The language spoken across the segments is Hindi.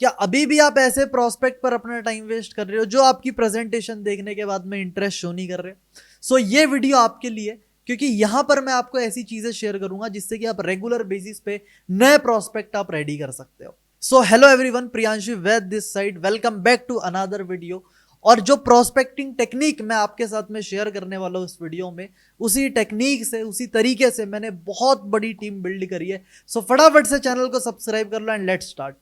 क्या अभी भी आप ऐसे प्रोस्पेक्ट पर अपना टाइम वेस्ट कर रहे हो जो आपकी प्रेजेंटेशन देखने के बाद में इंटरेस्ट शो नहीं कर रहे? सो ये वीडियो आपके लिए, क्योंकि यहां पर मैं आपको ऐसी चीजें शेयर करूंगा जिससे कि आप रेगुलर बेसिस पे नए प्रोस्पेक्ट आप रेडी कर सकते हो। So hello everyone, Priyanshu Vaid this side, welcome back to another video. और जो प्रोस्पेक्टिंग टेक्निक मैं आपके साथ में शेयर करने वाला हूं इस वीडियो में, उसी टेक्निक से, उसी तरीके से मैंने बहुत बड़ी टीम बिल्ड करी है। सो फटाफट से चैनल को सब्सक्राइब कर लो एंड लेट्स स्टार्ट।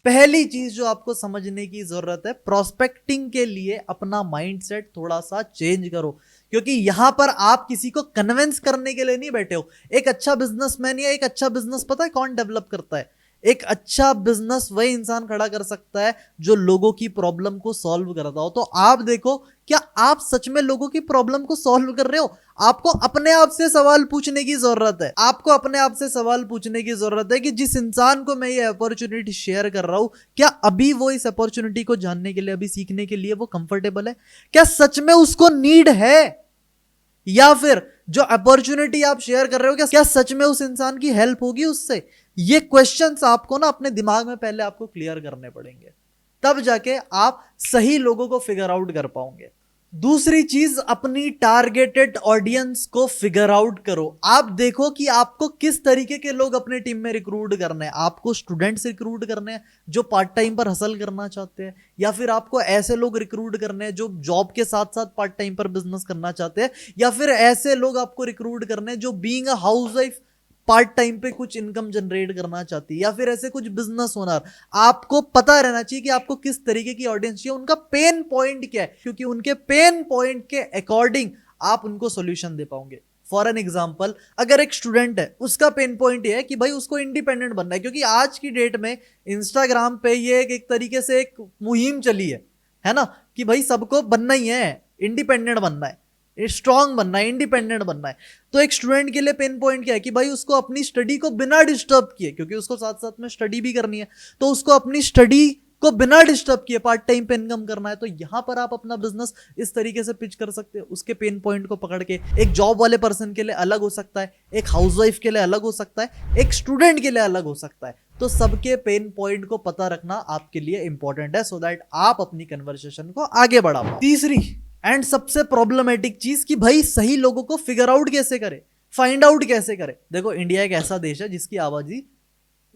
पहली चीज जो आपको समझने की जरूरत है, प्रोस्पेक्टिंग के लिए अपना माइंडसेट थोड़ा सा चेंज करो। क्योंकि यहां पर आप किसी को कन्विंस करने के लिए नहीं बैठे हो। एक अच्छा बिजनेसमैन या एक अच्छा बिजनेस पता है कौन डेवलप करता है? एक अच्छा बिजनेस वही इंसान खड़ा कर सकता है जो लोगों की प्रॉब्लम को सॉल्व करता हो। तो आप देखो, क्या आप सच में लोगों की प्रॉब्लम को सॉल्व कर रहे हो? आपको अपने आप से सवाल पूछने की जरूरत है। आपको अपने आप से सवाल पूछने की जरूरत है कि जिस इंसान को मैं ये अपॉर्चुनिटी शेयर कर रहा हूं, क्या अभी वो इस अपॉर्चुनिटी को जानने के लिए, अभी सीखने के लिए वो कंफर्टेबल है? क्या सच में उसको नीड है? या फिर जो अपॉर्चुनिटी आप शेयर कर रहे हो, क्या सच में उस इंसान की हेल्प होगी उससे? ये क्वेश्चंस आपको ना अपने दिमाग में पहले आपको क्लियर करने पड़ेंगे, तब जाके आप सही लोगों को फिगर आउट कर पाओगे। दूसरी चीज, अपनी टारगेटेड ऑडियंस को फिगर आउट करो। आप देखो कि आपको किस तरीके के लोग अपने टीम में रिक्रूट करने हैं। आपको स्टूडेंट्स रिक्रूट करने हैं जो पार्ट टाइम पर हसल करना चाहते हैं, या फिर आपको ऐसे लोग रिक्रूट करने हैं जो जॉब के साथ साथ पार्ट टाइम पर बिजनेस करना चाहते हैं, या फिर ऐसे लोग आपको रिक्रूट करने हैं जो being a house wife part time पे कुछ इनकम जनरेट करना चाहती है, या फिर ऐसे कुछ बिजनेस ओनर। आपको पता रहना चाहिए कि आपको किस तरीके की ऑडियंस चाहिए, उनका पेन पॉइंट क्या है, क्योंकि उनके पेन पॉइंट के अकॉर्डिंग आप उनको सॉल्यूशन दे पाओगे। फॉर एन एग्जाम्पल, अगर एक स्टूडेंट है, उसका पेन पॉइंट ये है कि भाई उसको इंडिपेंडेंट बनना है, क्योंकि आज की डेट में इंस्टाग्राम पे ये एक तरीके से एक मुहिम चली है ना, कि भाई सबको बनना ही है, इंडिपेंडेंट बनना है, स्ट्रांग बनना है, इंडिपेंडेंट बनना है। तो एक स्टूडेंट के लिए पेन पॉइंट क्या है कि भाई उसको अपनी स्टडी को बिना डिस्टर्ब किए, क्योंकि उसको साथ साथ में स्टडी भी करनी है, तो उसको अपनी स्टडी को बिना डिस्टर्ब किए पार्ट टाइम पे इनकम करना है। तो यहां पर आप अपना बिजनेस इस तरीके से पिच कर सकते हो, उसके पेन पॉइंट को पकड़ के। एक जॉब वाले पर्सन के लिए अलग हो सकता है, एक हाउसवाइफ के लिए अलग हो सकता है, एक स्टूडेंट के लिए अलग हो सकता है। तो सबके पेन पॉइंट को पता रखना आपके लिए इंपॉर्टेंट है, सो दैट आप अपनी कन्वर्सेशन को आगे बढ़ा पाओ। तीसरी एंड सबसे प्रॉब्लमेटिक चीज कि भाई सही लोगों को फिगर आउट कैसे करे, फाइंड आउट कैसे करे। देखो, इंडिया एक ऐसा देश है जिसकी आबादी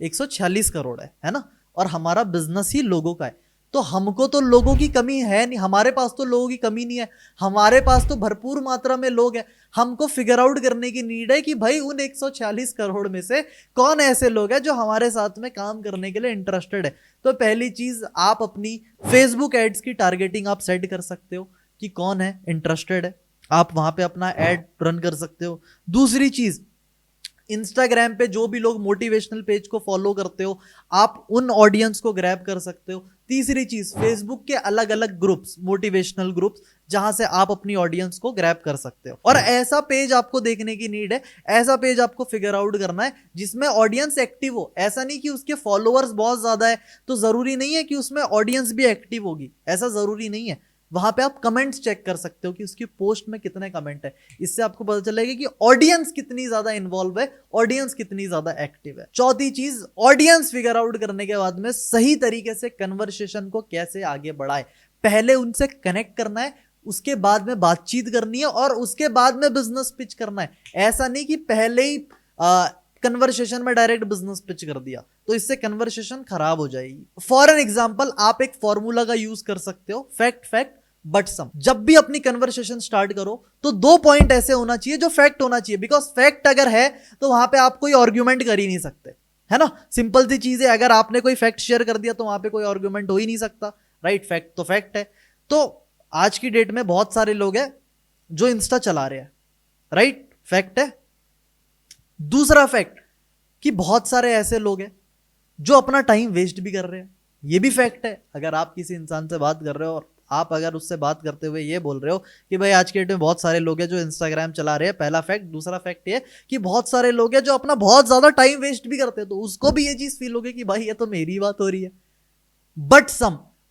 146 करोड़ है ना, और हमारा बिजनेस ही लोगों का है। तो हमको तो लोगों की कमी है नहीं, हमारे पास तो लोगों की कमी नहीं है, हमारे पास तो भरपूर मात्रा में लोग हैं। हमको फिगर आउट करने की नीड है कि भाई उन 146 करोड़ में से कौन ऐसे लोग हैं जो हमारे साथ में काम करने के लिए इंटरेस्टेड है। तो पहली चीज, आप अपनी फेसबुक एड्स की टारगेटिंग आप सेट कर सकते हो कि कौन है इंटरेस्टेड है, आप वहां पे अपना एड रन कर सकते हो। दूसरी चीज, इंस्टाग्राम पे जो भी लोग मोटिवेशनल पेज को फॉलो करते हो, आप उन ऑडियंस को ग्रैब कर सकते हो। तीसरी चीज, फेसबुक के अलग अलग ग्रुप्स, मोटिवेशनल ग्रुप्स, जहां से आप अपनी ऑडियंस को ग्रैब कर सकते हो। और ऐसा पेज आपको देखने की नीड है, ऐसा पेज आपको फिगर आउट करना है जिसमें ऑडियंस एक्टिव हो। ऐसा नहीं कि उसके फॉलोअर्स बहुत ज्यादा है तो जरूरी नहीं है कि उसमें ऑडियंस भी एक्टिव होगी, ऐसा जरूरी नहीं है। वहां पे आप कमेंट्स चेक कर सकते हो कि उसकी पोस्ट में कितने कमेंट है, इससे आपको पता चलेगा कि ऑडियंस कितनी ज्यादा इन्वॉल्व है, ऑडियंस कितनी ज्यादा एक्टिव है। चौथी चीज, ऑडियंस फिगर आउट करने के बाद में सही तरीके से कन्वर्सेशन को कैसे आगे बढ़ाए। पहले उनसे कनेक्ट करना है, उसके बाद में बातचीत करनी है, और उसके बाद में बिजनेस पिच करना है। ऐसा नहीं कि पहले ही कन्वर्सेशन में डायरेक्ट बिजनेस पिच कर दिया, तो इससे कन्वर्सेशन खराब हो जाएगी। फॉर एन एग्जाम्पल, आप एक फॉर्मूला का यूज कर सकते हो, फैक्ट फैक्ट बट सम। जब भी अपनी कन्वर्सेशन स्टार्ट करो तो दो पॉइंट ऐसे होना चाहिए जो फैक्ट होना चाहिए, बिकॉज फैक्ट अगर है तो वहां पे आप कोई आर्ग्यूमेंट कर ही नहीं सकते, है ना। सिंपल सी चीज है, अगर आपने कोई फैक्ट शेयर कर दिया तो वहां पे कोई आर्ग्यूमेंट हो ही नहीं सकता, राइट। फैक्ट तो फैक्ट है। तो आज की डेट में बहुत सारे लोग हैं जो इंस्टा चला रहे हैं, राइट, फैक्ट है। दूसरा फैक्ट कि बहुत सारे ऐसे लोग हैं जो अपना टाइम वेस्ट भी कर रहे हैं, ये भी फैक्ट है। अगर आप किसी इंसान से बात कर रहे हो और आप अगर उससे बात करते हुए ये बोल रहे हो कि भाई आज के डेट में बहुत सारे लोग हैं जो इंस्टाग्राम चला रहे हैं, पहला फैक्ट। दूसरा फैक्ट ये कि बहुत सारे लोग हैं जो अपना बहुत ज्यादा टाइम वेस्ट भी करते हैं, तो उसको भी ये चीज फील होगी कि भाई ये तो मेरी बात हो रही है।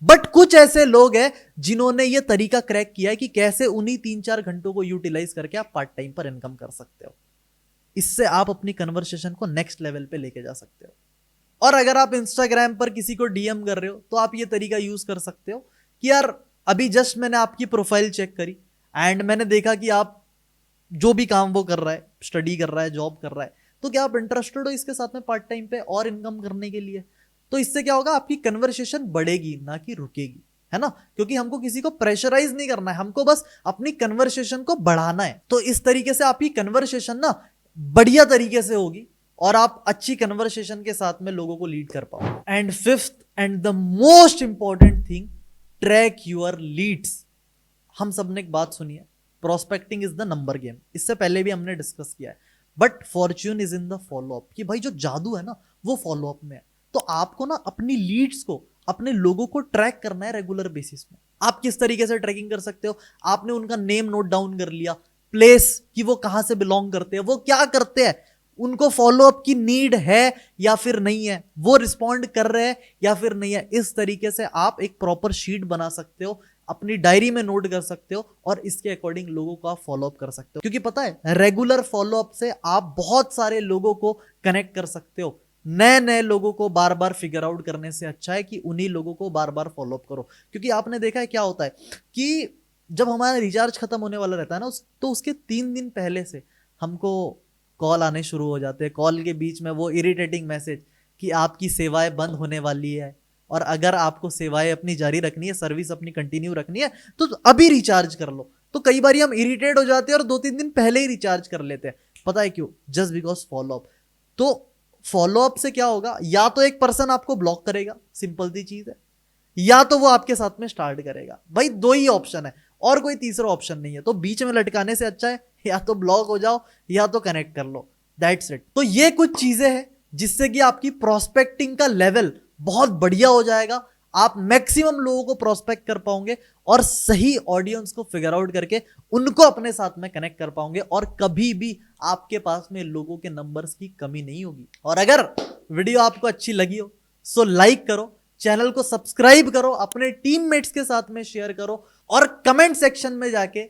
बट कुछ ऐसे लोग हैं जिन्होंने ये तरीका क्रैक किया है कि कैसे उन्हीं 3-4 घंटों को यूटिलाइज करके आप पार्ट टाइम पर इनकम कर सकते हो। इससे आप अपनी कन्वर्सेशन को नेक्स्ट लेवल पे लेके जा सकते हो। और अगर आप इंस्टाग्राम पर किसी को डीएम कर रहे हो तो आप ये तरीका यूज कर सकते हो कि यार अभी जस्ट मैंने आपकी प्रोफाइल चेक करी एंड मैंने देखा कि आप जो भी काम वो कर रहा है, स्टडी कर रहा है, जॉब कर रहा है, तो क्या आप इंटरेस्टेड हो इसके साथ में पार्ट टाइम पे और इनकम करने के लिए? तो इससे क्या होगा, आपकी कन्वर्सेशन बढ़ेगी ना कि रुकेगी, है ना? क्योंकि हमको किसी को प्रेशराइज नहीं करना है, हमको बस अपनी कन्वर्सेशन को बढ़ाना है। तो इस तरीके से आपकी कन्वर्सेशन ना बढ़िया तरीके से होगी और आप अच्छी कन्वर्सेशन के साथ में लोगों को लीड कर पाओ। And fifth and the most important thing, track your leads. हम सबने एक बात सुनी है, prospecting is the number game. इससे पहले भी हमने डिस्कस किया है, but fortune is in the follow up, कि भाई जो जादू है ना वो फॉलोअप में है। तो आपको ना अपनी लीड्स को, अपने लोगों को ट्रैक करना है रेगुलर बेसिस में। आप किस तरीके से ट्रैकिंग कर सकते हो? आपने उनका नेम नोट डाउन कर लिया, प्लेस कि वो कहां से बिलोंग करते हैं, वो क्या करते हैं, उनको फॉलोअप की नीड है या फिर नहीं है, वो रिस्पॉन्ड कर रहे हैं या फिर नहीं है। इस तरीके से आप एक प्रॉपर शीट बना सकते हो, अपनी डायरी में नोट कर सकते हो और इसके अकॉर्डिंग लोगों को आप फॉलोअप कर सकते हो। क्योंकि पता है, रेगुलर फॉलोअप से आप बहुत सारे लोगों को कनेक्ट कर सकते हो। नए नए लोगों को बार बार फिगर आउट करने से अच्छा है कि उन्हीं लोगों को बार बार फॉलोअप करो। क्योंकि आपने देखा है क्या होता है कि जब हमारा रिचार्ज खत्म होने वाला रहता है ना, तो उसके 3 दिन पहले से हमको कॉल आने शुरू हो जाते हैं। कॉल के बीच में वो इरिटेटिंग मैसेज कि आपकी सेवाएं बंद होने वाली है और अगर आपको सेवाएं अपनी जारी रखनी है, सर्विस अपनी कंटिन्यू रखनी है, तो अभी रिचार्ज कर लो। तो कई बार हम इरिटेट हो जाते हैं और 2-3 दिन पहले ही रिचार्ज कर लेते हैं। पता है क्यों? Just because follow up. तो फॉलोअप से क्या होगा, या तो एक पर्सन आपको ब्लॉक करेगा, सिंपल सी चीज है, या तो वो आपके साथ में स्टार्ट करेगा। भाई 2 ही ऑप्शन है और कोई तीसरा ऑप्शन नहीं है। तो बीच में लटकाने से अच्छा है या तो ब्लॉक हो जाओ या तो कनेक्ट कर लो, दैट्स इट। तो ये कुछ चीजें हैं जिससे कि आपकी प्रोस्पेक्टिंग का लेवल बहुत बढ़िया हो जाएगा। आप मैक्सिमम लोगों को प्रोस्पेक्ट कर पाओगे और सही ऑडियंस को फिगर आउट करके उनको अपने साथ में कनेक्ट कर पाओगे और कभी भी आपके पास में लोगों के नंबर्स की कमी नहीं होगी। और अगर वीडियो आपको अच्छी लगी हो सो लाइक करो, चैनल को सब्सक्राइब करो, अपने टीममेट्स के साथ में शेयर करो और कमेंट सेक्शन में जाके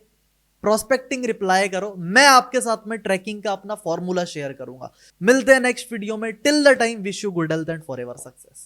प्रोस्पेक्टिंग रिप्लाई करो। मैं आपके साथ में ट्रैकिंग का अपना फॉर्मूला शेयर करूंगा। मिलते हैं नेक्स्ट वीडियो में। Till the time, wish you good health and forever success.